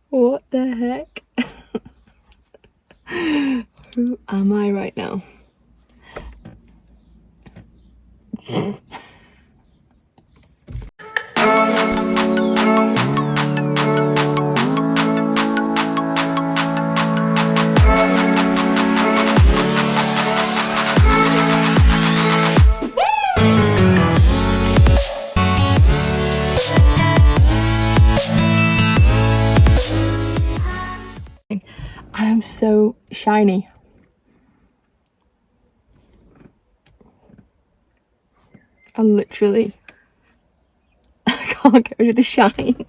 What the heck? Who am I right now? I am so shiny. I literally can't get rid of the shine.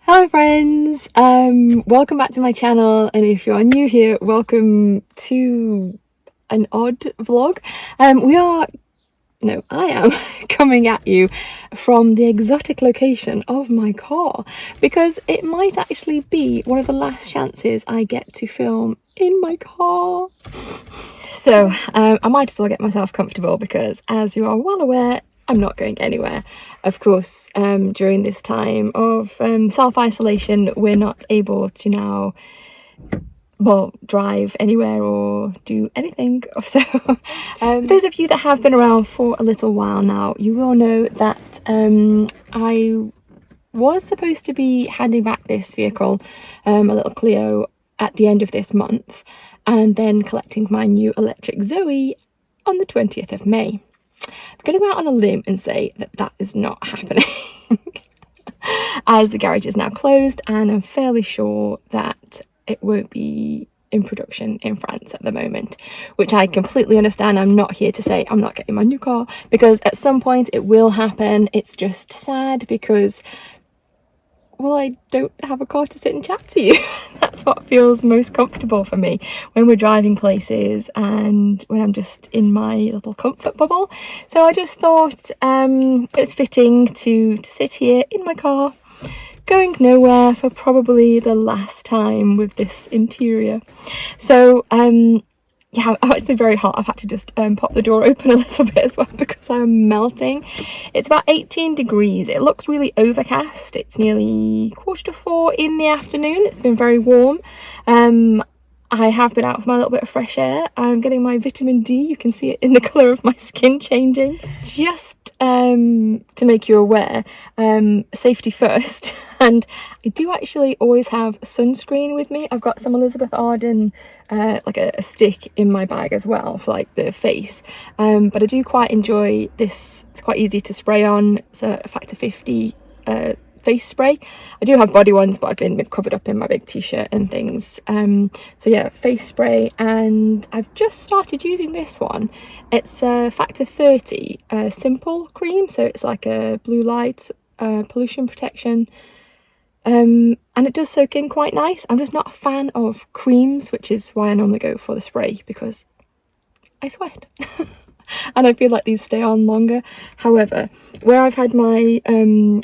Hello friends, welcome back to my channel, and if you are new here, welcome to an odd vlog. I am coming at you from the exotic location of my car, because it might actually be one of the last chances I get to film in my car. So I might as well get myself comfortable, because as you are well aware, I'm not going anywhere. Of course, during this time of self-isolation, we're not able to now drive anywhere or do anything. So those of you that have been around for a little while now, you will know that I was supposed to be handing back this vehicle, a little Clio, at the end of this month, and then collecting my new electric Zoe on the 20th of May. I'm going to go out on a limb and say that that is not happening as the garage is now closed, and I'm fairly sure that it won't be in production in France at the moment, which I completely understand. I'm not here to say I'm not getting my new car, because at some point it will happen. It's just sad because, well, I don't have a car to sit and chat to you. That's what feels most comfortable for me when we're driving places and when I'm just in my little comfort bubble. So I just thought it was fitting to sit here in my car, going nowhere for probably the last time with this interior. So yeah, I'm actually very hot. I've had to just pop the door open a little bit as well, because I'm melting. It's about 18 degrees. It looks really overcast. It's nearly 3:45 in the afternoon. It's been very warm. I have been out for my little bit of fresh air. I'm getting my vitamin D. You can see it in the colour of my skin changing. Just to make you aware, safety first, and I do actually always have sunscreen with me. I've got some Elizabeth Arden like a stick in my bag as well for like the face, but I do quite enjoy this. It's quite easy to spray on. It's a factor 50 face spray. I do have body ones, but I've been covered up in my big t-shirt and things. So yeah, face spray, and I've just started using this one. It's a factor 30 simple cream, so it's like a blue light pollution protection, and it does soak in quite nice. I'm just not a fan of creams, which is why I normally go for the spray, because I sweat. And I feel like these stay on longer. However, where I've had my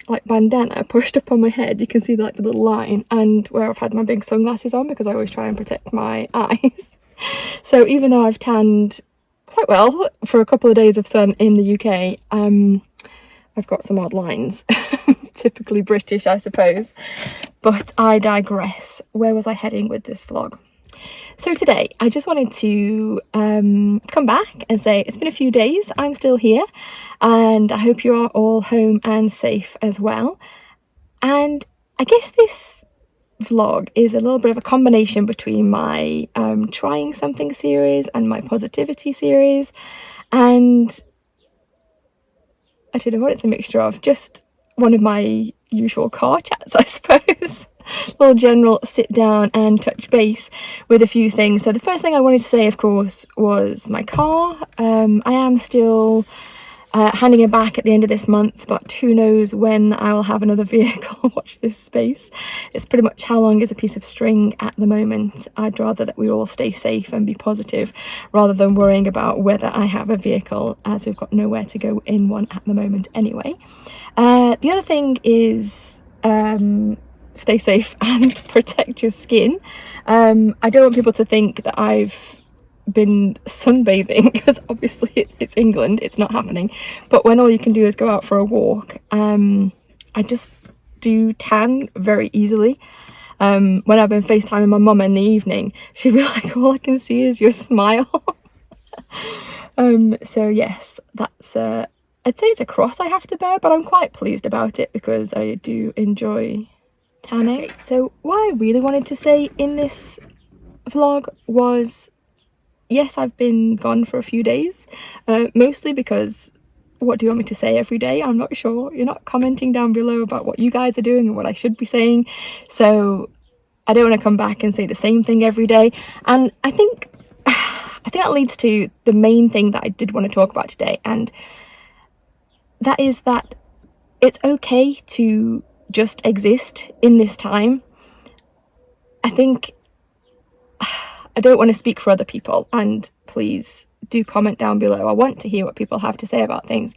like bandana pushed up on my head, you can see like the little line, and where I've had my big sunglasses on, because I always try and protect my eyes. So even though I've tanned quite well for a couple of days of sun in the UK, I've got some odd lines. Typically British, I suppose. But I digress. Where was I heading with this vlog? So today I just wanted to come back and say it's been a few days. I'm still here, and I hope you are all home and safe as well. And I guess this vlog is a little bit of a combination between my trying something series and my positivity series, and I don't know what it's a mixture of. Just one of my usual car chats, I suppose. Little general sit down and touch base with a few things. So the first thing I wanted to say, of course, was my car. I am still handing it back at the end of this month, but who knows when I will have another vehicle. Watch this space. It's pretty much how long is a piece of string at the moment. I'd rather that we all stay safe and be positive, rather than worrying about whether I have a vehicle, as we've got nowhere to go in one at the moment anyway. The other thing is stay safe and protect your skin. I don't want people to think that I've been sunbathing, because obviously it's England, it's not happening. But when all you can do is go out for a walk, I just do tan very easily. When I've been FaceTiming my mum in the evening, she'd be like, all I can see is your smile. So yes, that's I'd say it's a cross I have to bear, but I'm quite pleased about it because I do enjoy tanning. Okay, so what I really wanted to say in this vlog was, yes, I've been gone for a few days, mostly because what do you want me to say every day? I'm not sure. You're not commenting down below about what you guys are doing and what I should be saying, so I don't want to come back and say the same thing every day. And I think that leads to the main thing that I did want to talk about today, and that is that it's okay to just exist in this time. I think, I don't want to speak for other people, and please do comment down below. I want to hear what people have to say about things.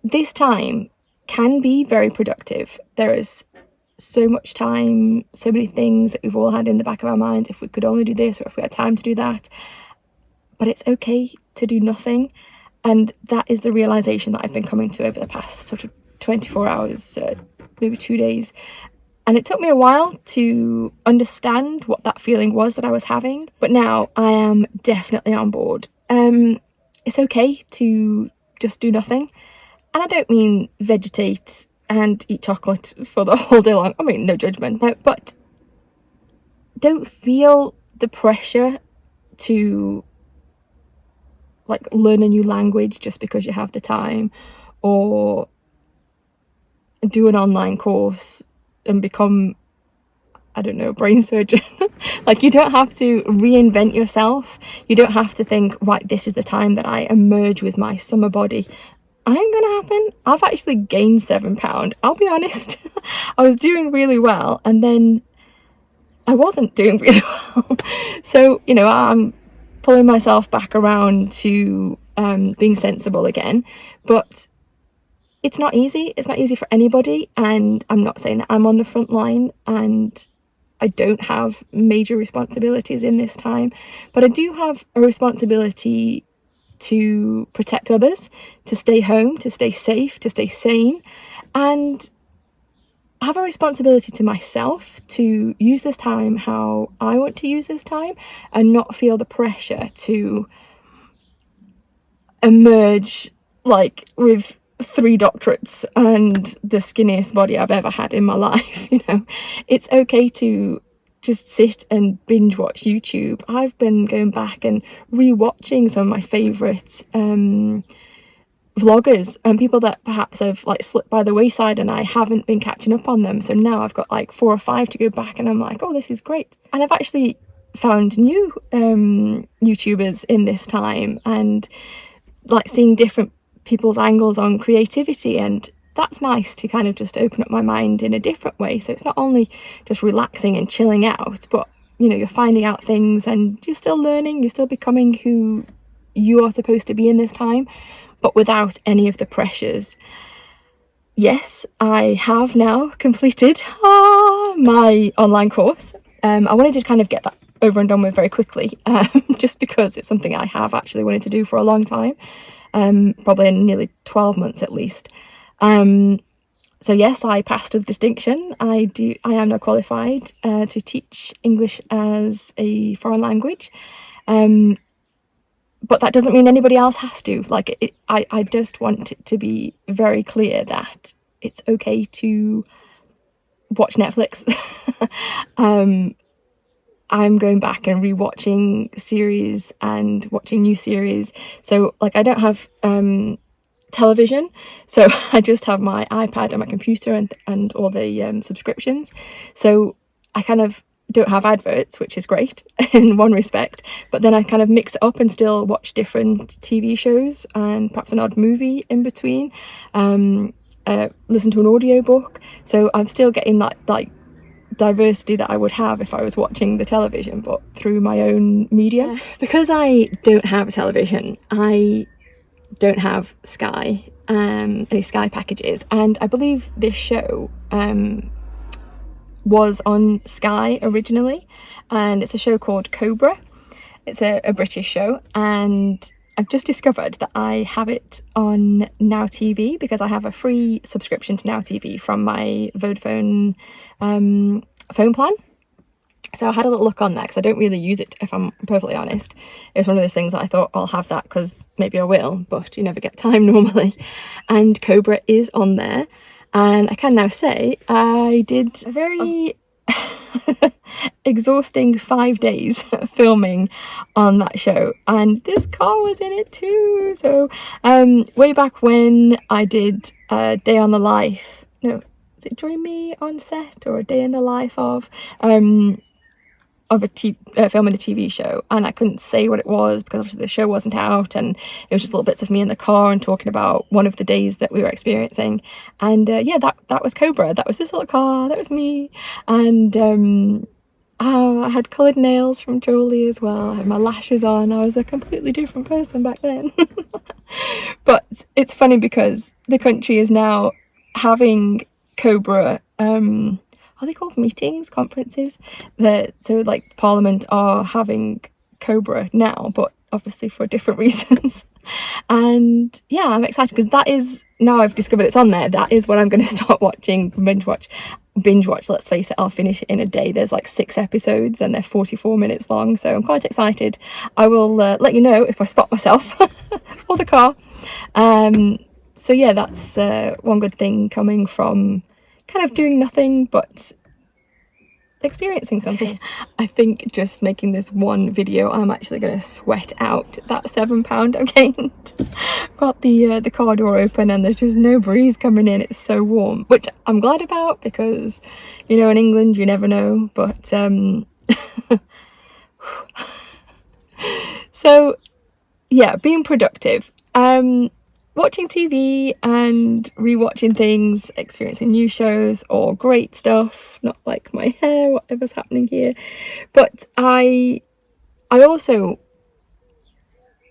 This time can be very productive. There is so much time, so many things that we've all had in the back of our minds, if we could only do this or if we had time to do that. But it's okay to do nothing, and that is the realization that I've been coming to over the past sort of 24 hours, maybe 2 days. And it took me a while to understand what that feeling was that I was having, but now I am definitely on board. It's okay to just do nothing, and I don't mean vegetate and eat chocolate for the whole day long. I mean, no judgment, but don't feel the pressure to like learn a new language just because you have the time, or do an online course and become, I don't know, a brain surgeon. Like, you don't have to reinvent yourself. You don't have to think, right, this is the time that I emerge with my summer body. Ain't gonna happen. I've actually gained 7 pounds, I'll be honest. I was doing really well, and then I wasn't doing really well. So, you know, I'm pulling myself back around to being sensible again, but it's not easy. It's not easy for anybody, and I'm not saying that I'm on the front line and I don't have major responsibilities in this time, but I do have a responsibility to protect others, to stay home, to stay safe, to stay sane, and I have a responsibility to myself to use this time how I want to use this time, and not feel the pressure to emerge like with 3 doctorates and the skinniest body I've ever had in my life. You know, it's okay to just sit and binge watch YouTube. I've been going back and re-watching some of my favourite vloggers and people that perhaps have like slipped by the wayside, and I haven't been catching up on them. So now I've got like 4 or 5 to go back, and I'm like, oh, this is great. And I've actually found new YouTubers in this time, and like seeing different people's angles on creativity, and that's nice to kind of just open up my mind in a different way. So it's not only just relaxing and chilling out, but you know, you're finding out things and you're still learning, you're still becoming who you are supposed to be in this time, but without any of the pressures. Yes, I have now completed my online course. I wanted to kind of get that over and done with very quickly, just because it's something I have actually wanted to do for a long time, probably in nearly 12 months at least. So yes, I passed with distinction. I am now qualified to teach English as a foreign language, but that doesn't mean anybody else has to. Like, I just want it to be very clear that it's okay to watch Netflix. I'm going back and rewatching series and watching new series. So like, I don't have television, so I just have my iPad and my computer and all the subscriptions. So I kind of don't have adverts, which is great in one respect, but then I kind of mix it up and still watch different TV shows and perhaps an odd movie in between, listen to an audiobook. So I'm still getting that like diversity that I would have if I was watching the television, but through my own media. Because I don't have a television, I don't have Sky, any Sky packages, and I believe this show was on Sky originally, and it's a show called Cobra. It's a British show, and I've just discovered that I have it on Now TV because I have a free subscription to Now TV from my Vodafone phone plan. So I had a little look on there because I don't really use it, if I'm perfectly honest. It was one of those things that I thought I'll have that because maybe I will, but you never get time normally. And Cobra is on there, and I can now say I did a very exhausting 5 days filming on that show, and this car was in it too. So way back when I did a day on the life, no, was it Join Me on Set or a day in the life of filming a TV show, and I couldn't say what it was because obviously the show wasn't out, and it was just little bits of me in the car and talking about one of the days that we were experiencing. And yeah, that was Cobra. That was this little car, that was me. And oh, I had coloured nails from Jolie as well. I had my lashes on. I was a completely different person back then. But it's funny because the country is now having Cobra are they called meetings, conferences? So like Parliament are having Cobra now, but obviously for different reasons. And yeah, I'm excited because that is, now I've discovered it's on there, that is what I'm going to start watching, binge watch. Let's face it, I'll finish it in a day. There's like 6 episodes and they're 44 minutes long, so I'm quite excited. I will let you know if I spot myself or the car. So yeah, that's one good thing coming from kind of doing nothing but experiencing something. I think just making this one video, I'm actually going to sweat out that £7 I've gained. Got the car door open and there's just no breeze coming in. It's so warm, which I'm glad about because, you know, in England you never know. But so yeah, being productive. Watching TV and rewatching things, experiencing new shows or great stuff, not like my hair, whatever's happening here. But I also,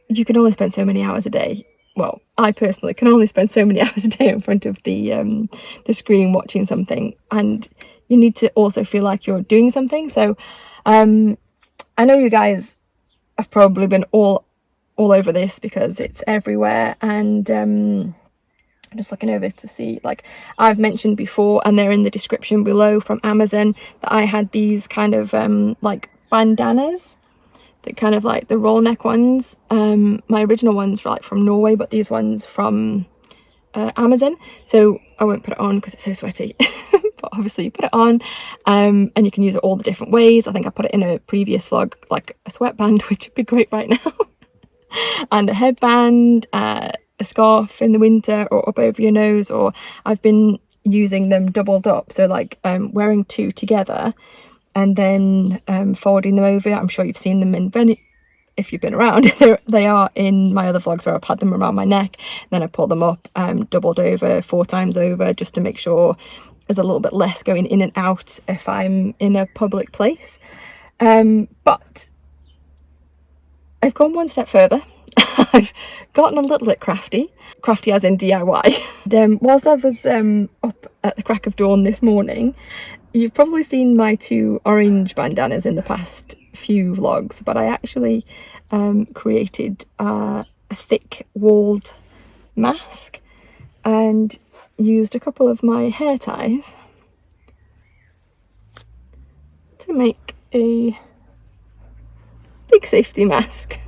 you can only spend so many hours a day. Well, I personally can only spend so many hours a day in front of the screen watching something, and you need to also feel like you're doing something. So I know you guys have probably been all over this because it's everywhere, and I'm just looking over to see, like I've mentioned before, and they're in the description below, from Amazon, that I had these kind of like bandanas, that kind of like the roll neck ones. My original ones were like from Norway, but these ones from Amazon. So I won't put it on because it's so sweaty. But obviously you put it on, and you can use it all the different ways. I think I put it in a previous vlog, like a sweatband, which would be great right now. And a headband, a scarf in the winter, or up over your nose, or I've been using them doubled up, so like wearing 2 together and then folding them over. I'm sure you've seen them in if you've been around. They are in my other vlogs where I've had them around my neck, then I pull them up, doubled over 4 times over, just to make sure there's a little bit less going in and out if I'm in a public place. But I've gone one step further. I've gotten a little bit crafty as in DIY. And whilst I was up at the crack of dawn this morning, you've probably seen my 2 orange bandanas in the past few vlogs, but I actually created a thick walled mask and used a couple of my hair ties to make a big safety mask.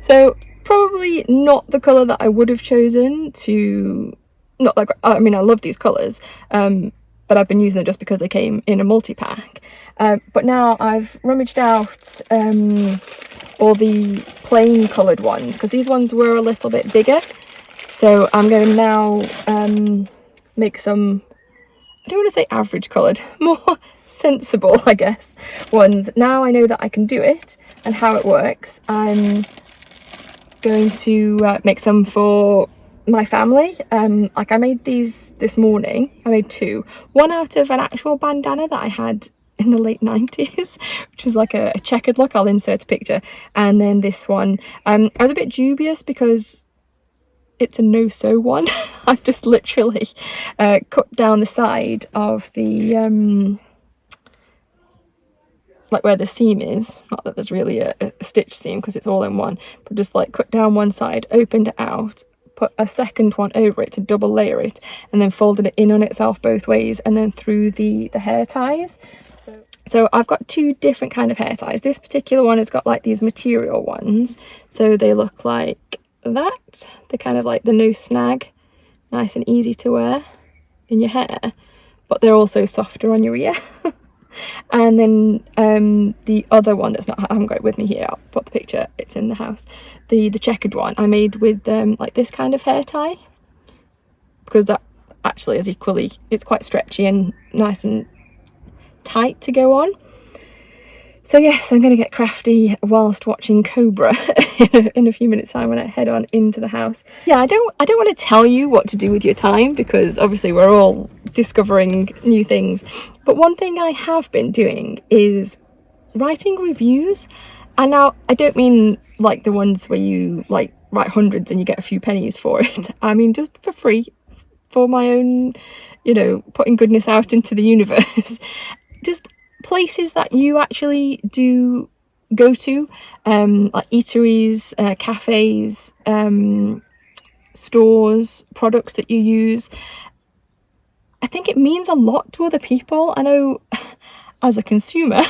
So probably not the colour that I would have chosen to, not like, I mean I love these colours, but I've been using them just because they came in a multi-pack. But now I've rummaged out all the plain coloured ones, because these ones were a little bit bigger. So I'm going to now make some, I don't want to say average coloured, more sensible, I guess, ones. Now I know that I can do it and how it works, I'm going to make some for my family. Like I made these this morning. I made 2. One out of an actual bandana that I had in the late 90s, which is like a checkered look. I'll insert a picture. And then this one, I was a bit dubious because it's a no-sew one. I've just literally cut down the side of the like where the seam is, not that there's really a stitch seam because it's all in one, but just like cut down one side, opened it out, put a second one over it to double layer it, and then folded it in on itself both ways, and then through the hair ties. So I've got two different kind of hair ties. This particular one has got like these material ones, so they look like that. They're kind of like the no snag, nice and easy to wear in your hair, but they're also softer on your ear. And then the other one that's not, I haven't got it with me here, I'll put the picture, it's in the house. The checkered one I made with like this kind of hair tie, because that actually is equally, it's quite stretchy and nice and tight to go on. So yes, I'm going to get crafty whilst watching Cobra in a few minutes time when I head on into the house. Yeah, I don't want to tell you what to do with your time, because obviously we're all discovering new things. But one thing I have been doing is writing reviews. And now I don't mean like the ones where you like write hundreds and you get a few pennies for it. I mean just for free, for my own, you know, putting goodness out into the universe. Just places that you actually do go to, like eateries, cafes, stores, products that you use. I think it means a lot to other people. I know as a consumer,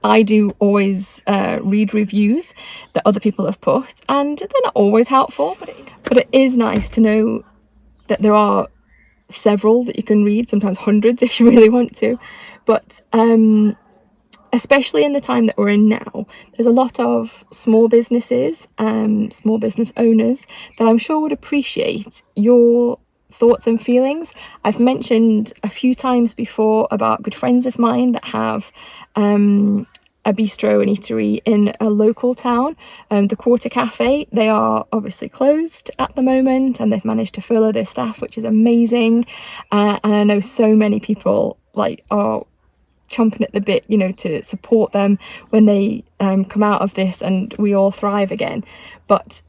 I do always read reviews that other people have put, and they're not always helpful, but it is nice to know that there are several that you can read, sometimes hundreds if you really want to. But especially in the time that we're in now, there's a lot of small businesses, small business owners that I'm sure would appreciate your thoughts and feelings. I've mentioned a few times before about good friends of mine that have a bistro and eatery in a local town, the Quarter Cafe. They are obviously closed at the moment, and they've managed to furlough their staff, which is amazing. And I know so many people like are chomping at the bit, you know, to support them when they come out of this and we all thrive again. But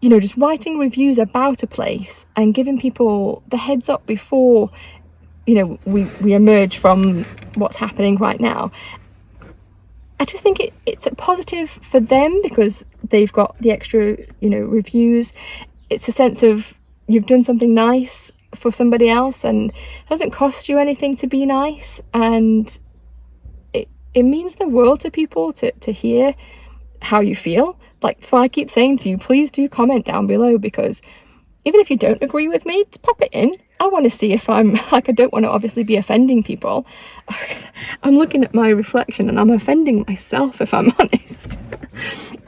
you know, just writing reviews about a place and giving people the heads up before, you know, we emerge from what's happening right now. I just think it's a positive for them because they've got the extra, you know, reviews. It's a sense of you've done something nice for somebody else, and it doesn't cost you anything to be nice, and it means the world to people to hear how you feel. Like, that's why I keep saying to you, please do comment down below, because even if you don't agree with me, just pop it in. I want to see if I'm, like, I don't want to obviously be offending people. I'm looking at my reflection and I'm offending myself, if I'm honest.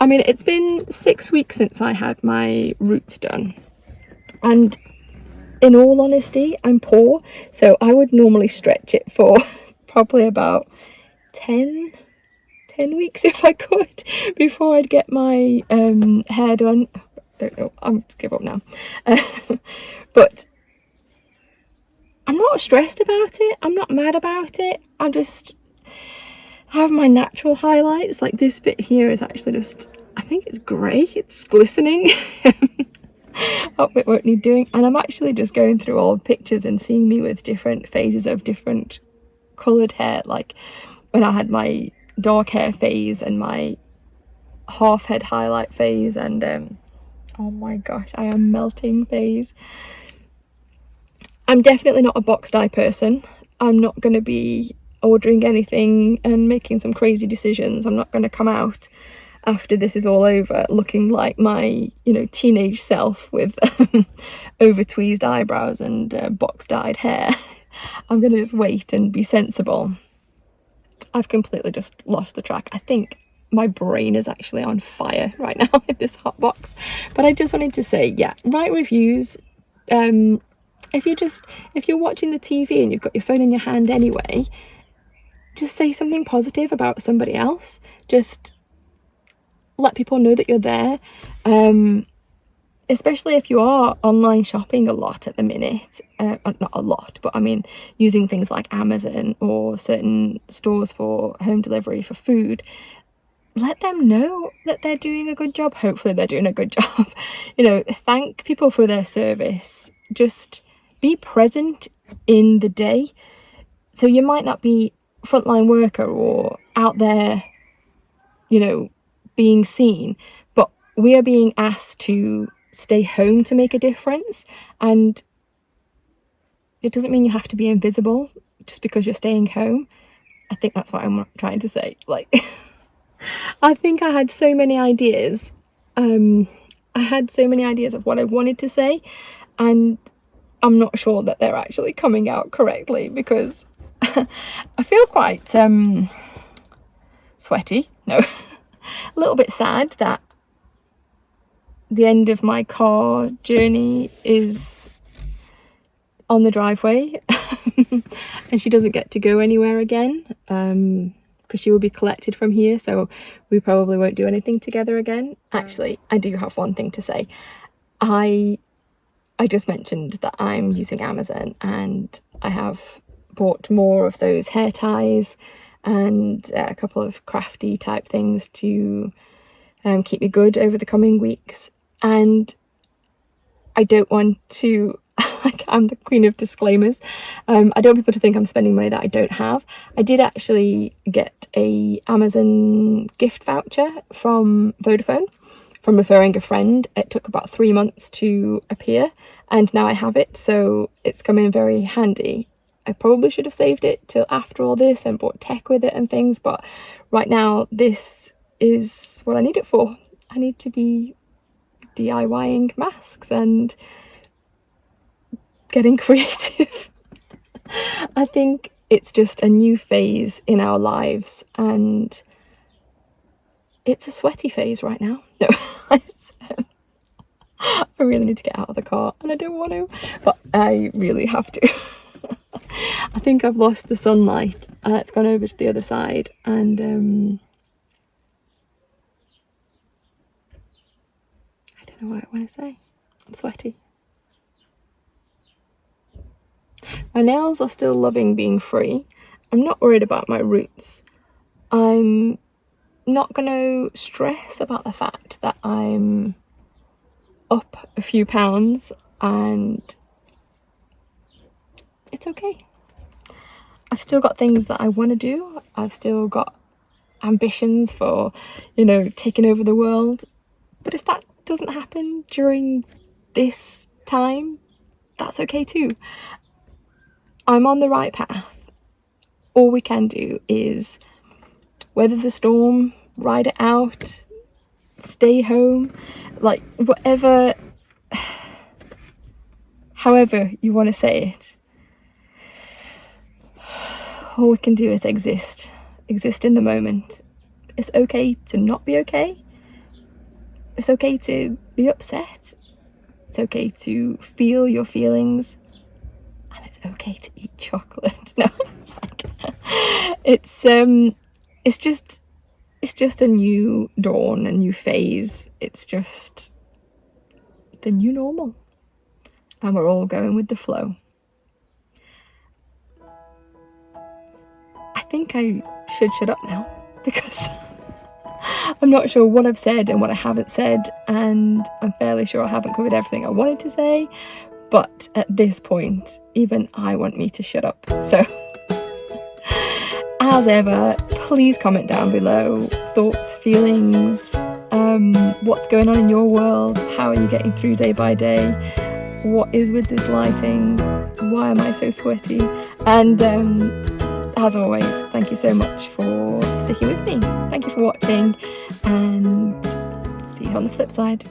I mean, it's been 6 weeks since I had my roots done, and in all honesty, I'm poor, so I would normally stretch it for probably about 10 weeks if I could before I'd get my hair done. I don't know, I'm just give up now. But I'm not stressed about it, I'm not mad about it, I have my natural highlights. Like this bit here is actually just, I think it's grey, it's glistening. That bit won't need doing, and I'm actually just going through old pictures and seeing me with different phases of different coloured hair, like when I had my dark hair phase and my half head highlight phase, and oh my gosh, I am melting phase. I'm definitely not a box dye person. I'm not going to be ordering anything and making some crazy decisions. I'm not going to come out after this is all over looking like my, you know, teenage self with over tweezed eyebrows and box dyed hair. I'm going to just wait and be sensible. I've completely just lost the track. I think my brain is actually on fire right now in this hot box. But I just wanted to say, yeah, write reviews. If you're watching the TV and you've got your phone in your hand anyway, just say something positive about somebody else. Just let people know that you're there. Especially if you are online shopping a lot at the minute, not a lot, but I mean using things like Amazon or certain stores for home delivery for food. let them know that they're doing a good job. Hopefully they're doing a good job. You know, thank people for their service. Just be present in the day. So you might not be frontline worker or out there, you know, being seen, but we are being asked to stay home to make a difference. And it doesn't mean you have to be invisible just because you're staying home. I think that's what I'm trying to say. Like, I think I had so many ideas. I had so many ideas of what I wanted to say, and I'm not sure that they're actually coming out correctly because I feel quite sweaty. No, a little bit sad that the end of my car journey is on the driveway and she doesn't get to go anywhere again because she will be collected from here, so we probably won't do anything together again. Actually, I do have one thing to say. I just mentioned that I'm using Amazon, and I have bought more of those hair ties and a couple of crafty type things to keep me good over the coming weeks. And I don't want to, like, I'm the queen of disclaimers. I don't want people to think I'm spending money that I don't have. I did actually get a Amazon gift voucher from Vodafone from referring a friend. It took about 3 months to appear, and now I have it, so it's come in very handy. I probably should have saved it till after all this and bought tech with it and things, but right now this is what I need it for. I need to be DIYing masks and getting creative. I think it's just a new phase in our lives, and it's a sweaty phase right now. No, I really need to get out of the car, and I don't want to, but I really have to. I think I've lost the sunlight. It's gone over to the other side, and I don't know what I want to say. I'm sweaty. My nails are still loving being free. I'm not worried about my roots. I'm not going to stress about the fact that I'm up a few pounds, and it's okay. I've still got things that I want to do. I've still got ambitions for, you know, taking over the world. But if that doesn't happen during this time, that's okay too. I'm on the right path. All we can do is weather the storm, ride it out, stay home, like whatever, however you want to say it. All we can do is exist in the moment. It's okay to not be okay. It's okay to be upset. It's okay to feel your feelings. And it's okay to eat chocolate. No, it's just a new dawn, a new phase. It's just the new normal. And we're all going with the flow. I think I should shut up now because I'm not sure what I've said and what I haven't said, and I'm fairly sure I haven't covered everything I wanted to say, but at this point even I want me to shut up. So as ever, please comment down below thoughts, feelings, what's going on in your world, how are you getting through day by day, what is with this lighting, why am I so sweaty, and as always, thank you so much for sticking with me. Thank you for watching, and see you on the flip side.